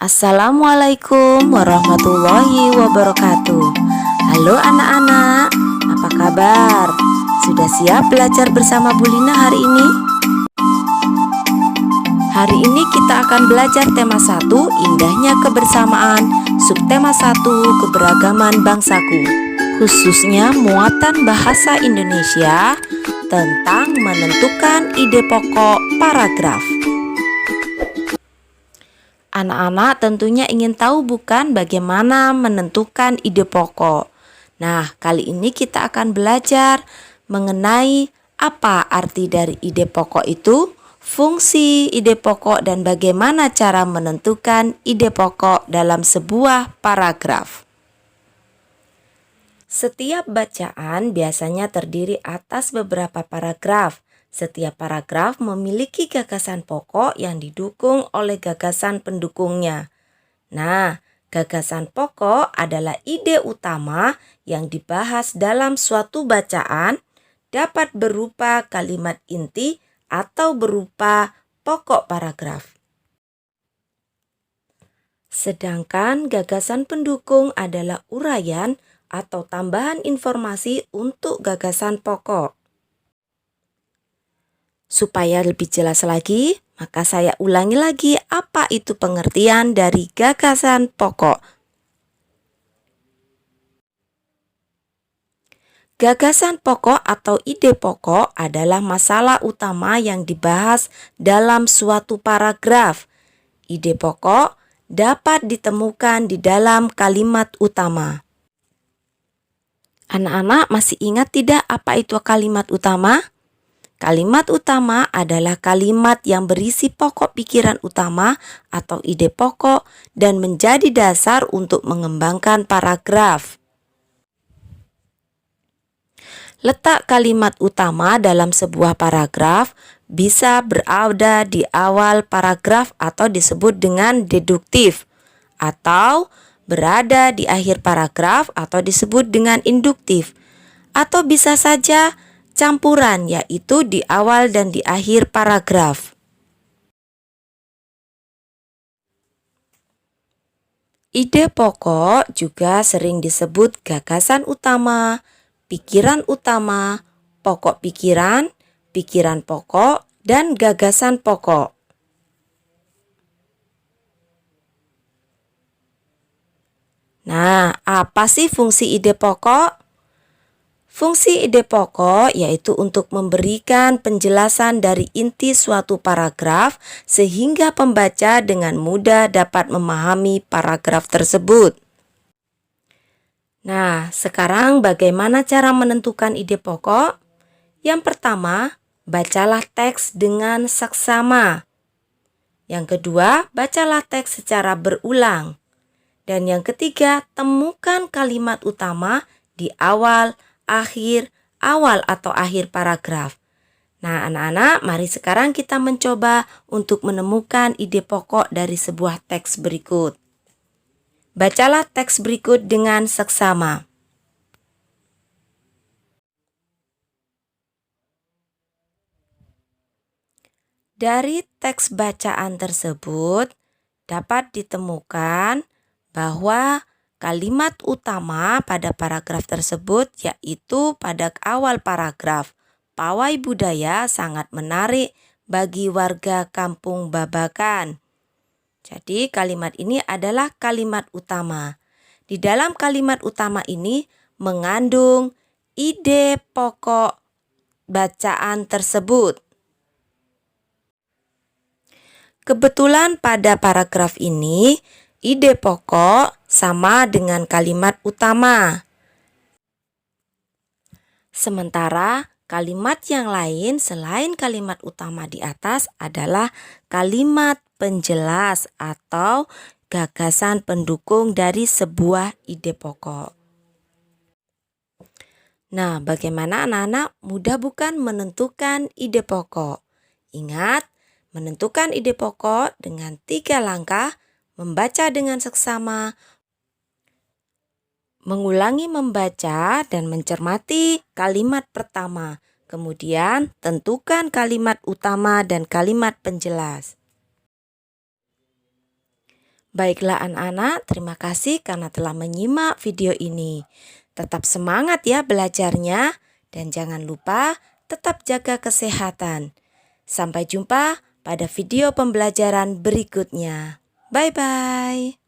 Assalamualaikum warahmatullahi wabarakatuh. Halo anak-anak, apa kabar? Sudah siap belajar bersama Bu Lina hari ini? Hari ini kita akan belajar tema 1, indahnya kebersamaan, subtema 1, keberagaman bangsaku, khususnya muatan bahasa Indonesia tentang menentukan ide pokok paragraf. Anak-anak tentunya ingin tahu bukan bagaimana menentukan ide pokok. Nah, kali ini kita akan belajar mengenai apa arti dari ide pokok itu, fungsi ide pokok, dan bagaimana cara menentukan ide pokok dalam sebuah paragraf. Setiap bacaan biasanya terdiri atas beberapa paragraf. Setiap paragraf memiliki gagasan pokok yang didukung oleh gagasan pendukungnya. Nah, gagasan pokok adalah ide utama yang dibahas dalam suatu bacaan, dapat berupa kalimat inti atau berupa pokok paragraf. Sedangkan gagasan pendukung adalah uraian atau tambahan informasi untuk gagasan pokok. Supaya lebih jelas lagi, maka saya ulangi lagi apa itu pengertian dari gagasan pokok. Gagasan pokok atau ide pokok adalah masalah utama yang dibahas dalam suatu paragraf. Ide pokok dapat ditemukan di dalam kalimat utama. Anak-anak masih ingat tidak apa itu kalimat utama? Kalimat utama adalah kalimat yang berisi pokok pikiran utama atau ide pokok dan menjadi dasar untuk mengembangkan paragraf. Letak kalimat utama dalam sebuah paragraf bisa berada di awal paragraf atau disebut dengan deduktif, atau berada di akhir paragraf atau disebut dengan induktif, atau bisa saja campuran, yaitu di awal dan di akhir paragraf. Ide pokok juga sering disebut gagasan utama, pikiran utama, pokok pikiran, pikiran pokok, dan gagasan pokok. Nah, apa sih fungsi ide pokok? Fungsi ide pokok yaitu untuk memberikan penjelasan dari inti suatu paragraf sehingga pembaca dengan mudah dapat memahami paragraf tersebut. Nah, sekarang bagaimana cara menentukan ide pokok? Yang pertama, bacalah teks dengan seksama. Yang kedua, bacalah teks secara berulang. Dan yang ketiga, temukan kalimat utama di awal, akhir, awal atau akhir paragraf. Nah, anak-anak, mari sekarang kita mencoba untuk menemukan ide pokok dari sebuah teks berikut. Bacalah teks berikut dengan seksama. Dari teks bacaan tersebut dapat ditemukan bahwa kalimat utama pada paragraf tersebut yaitu pada awal paragraf, pawai budaya sangat menarik bagi warga kampung Babakan. Jadi kalimat ini adalah kalimat utama. Di dalam kalimat utama ini mengandung ide pokok bacaan tersebut. Kebetulan pada paragraf ini ide pokok sama dengan kalimat utama. Sementara kalimat yang lain selain kalimat utama di atas adalah kalimat penjelas atau gagasan pendukung dari sebuah ide pokok. Nah, bagaimana anak-anak? Mudah bukan menentukan ide pokok? Ingat, menentukan ide pokok dengan 3 langkah: membaca dengan seksama, mengulangi membaca dan mencermati kalimat pertama. Kemudian tentukan kalimat utama dan kalimat penjelas. Baiklah anak-anak, terima kasih karena telah menyimak video ini. Tetap semangat ya belajarnya dan jangan lupa tetap jaga kesehatan. Sampai jumpa pada video pembelajaran berikutnya. Bye-bye.